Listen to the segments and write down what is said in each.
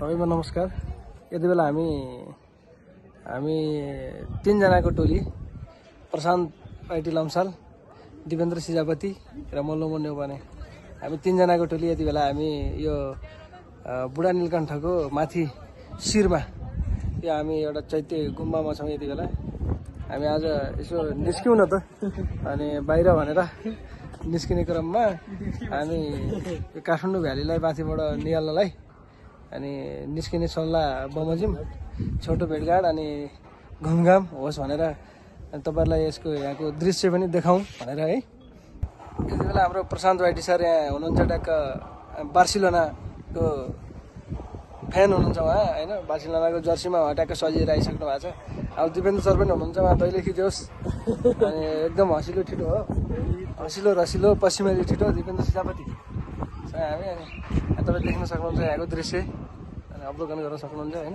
सबैमा नमस्कार। यति बेला हामी 3 जनाको टोली प्रशान्त पाइटी लम्साल, दिपेन्द्र सिजापति र मल्लोमो नेउपाने हामी 3 जनाको टोली यति बेला हामी यो बुढा नीलकण्ठको माथि शिरमा यो हामी एउटा चैत्य गुम्बामा छौं। यति बेला हामी आज यसो निस्क्यौँ न त अनि बाहिर भनेर निस्किने क्रममा हामी काठमाडौँ भ्यालीलाई माथिबाट निहाल्नलाई अनि निस्किने सल्लाह बमोजिम छोटो भेटघाट अनि घुमघाम होस् भनेर तपाईहरुलाई यसको यहाँको दृश्य पनि देखाउँ भनेर है। यति बेला हाम्रो प्रशान्त वाइटी सर यहाँ हुनुहुन्छ। ट्याक्क बार्सिलोनाको फ्यान हुनुहुन्छ उहाँ हैन। बार्सिलोनाको जर्सीमा उहाँ ट्याक्क सजिराइसक्नु भएको छ। अब दिपेन्द्र सर पनि हुनुहुन्छ, उहाँ दैले खिचोस् अनि एकदम हँसिलो ठिटो हो, हँसिलो रसिलो पश्चिमेली ठिटो दिपेन्द्र सिजापति हामी अनि तपाईँ देख्न सक्नुहुन्छ यहाँको दृश्य अनि अवलोकन गर्न सक्नुहुन्छ हैन।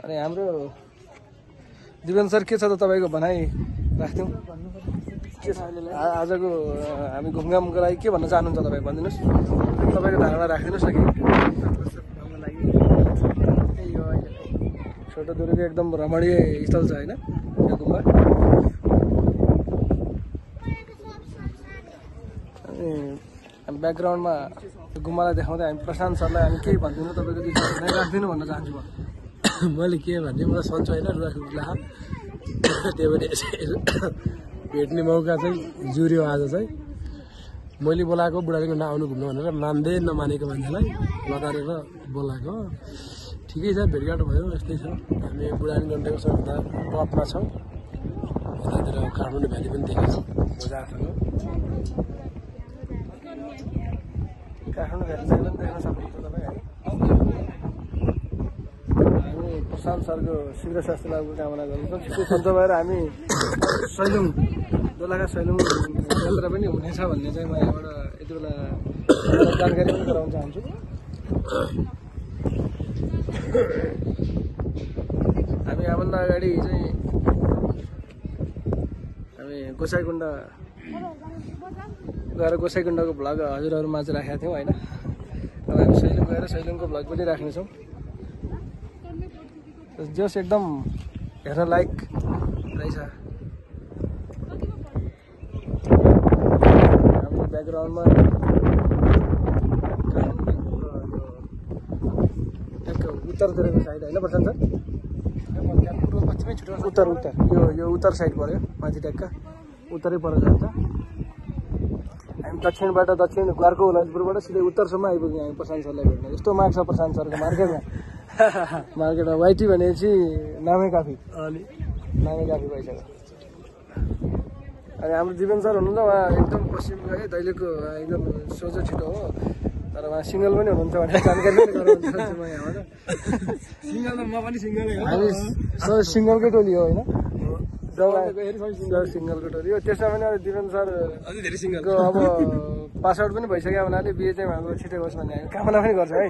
अनि हाम्रो दिपेन्द्र सर के छ त तपाईको भनाइ राख्थ्यौँ के छ आजको हामी घुमघामको लागि के भन्न चाहनुहुन्छ तपाईँ भनिदिनुहोस्। तपाईँको धारणा राखिदिनुहोस् न। कि छोटो दूरीको एकदम रमणीय स्थल छ हैन यो गुम्बा। अनि ब्याकग्राउन्डमा गुम्बालाई देखाउँदै हामी प्रशान्त सरलाई हामी केही भनिदिनु तपाईँको विचार राखिदिनु भन्न चाहन्छु म। मैले के भन्ने मलाई सन्चो होइन रुला त्यही भएर भेट्ने मौका चाहिँ जुर्यो आज चाहिँ। मैले बोलाएको बुढानीको नआउनु घुम्नु भनेर मान्दै नमानेको मान्छेलाई लतारेर बोलाएको। ठिकै छ, भेटघाट भयो, यस्तै छ। हामी बुढानी गण्डेको सबभन्दा टपमा छौँ। यतातिर काठमाडौँ भ्याली पनि देखेको बजारसँग काठमाडौँ भ्यालीलाई पनि देख्न सक्नुहुन्छ तपाईँ है। हामी प्रशान्त सरको शीघ्र स्वास्थ्य लाभको कामना गर्छौँ। त्यो सन्चो भएर हामी सैलुङ दोलखा सैलुङ यात्रा पनि हुनेछ भन्ने चाहिँ म यहाँबाट यति बेला जानकारी पनि गराउन चाहन्छु। हामी यहाँभन्दा अगाडि चाहिँ हामी गोसाइकुण्ड गएर गोसाइकुण्डको भ्लग हजुरहरूमा चाहिँ राखेका थियौँ होइन। अब हामी सैलुङ गएर सैलुङको भ्लग पनि राख्नेछौँ। जस एकदम हेर्न लायक रहेछ। हाम्रो ब्याकग्राउन्डमा उत्तरतिरको साइड होइन प्रशान्त सर? पूर्व पश्चिमै छुट्यो। उत्तर यो उत्तर साइड पऱ्यो माथि ट्याक्क उत्तरै पर जान्छ। हामी दक्षिणबाट दक्षिण घरको ललितपुरबाट सिधै उत्तरसम्म आइपुग्यौँ हामी प्रशान्त सरलाई भेट्न। यस्तो माग छ प्रशान्त सरको मार्केटमा। मार्केटमा वाइटी भनेपछि नामै काफी भइसक्यो। अनि हाम्रो दिपेन्द्र सर हुनुहुन्छ, उहाँ एकदम पश्चिमको है दैलेको एकदम सोझो छिटो हो, तर उहाँ सिङ्गल पनि हुनुहुन्छ भनेर जानकारी पनि गराउन चाहन्छु म यहाँबाट। सिङ्गल त म पनि सिङ्गलै हो। हामी सिङ्गलकै टोली हो होइन, सिङ्गलको टोली हो। त्यसमा पनि अब दिपेन्द्र सर अझै धेरै सिङ्गलको अब पास आउट पनि भइसक्यो हुनाले बिहे चाहिँ हाम्रो छिटै होस् भन्ने हामी कामना पनि गर्छ है।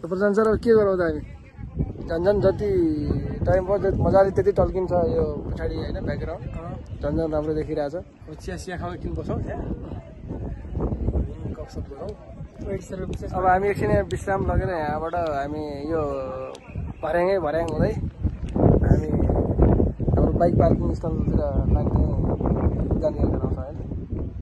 प्रशान्त सर अब के गरौँ त हामी झन् जति टाइम भयो मजाले त्यति टल्किन्छ यो पछाडि होइन ब्याकग्राउन्ड झन् राम्रो देखिरहेछ। चिया खाऊ एकछिन बसौँ गफसप गरौँ। अब हामी एकछिन विश्राम लगेर यहाँबाट हामी यो भर्याङ हुँदै हामी हाम्रो बाइक पार्किङ स्थलतिर लाग्ने जाने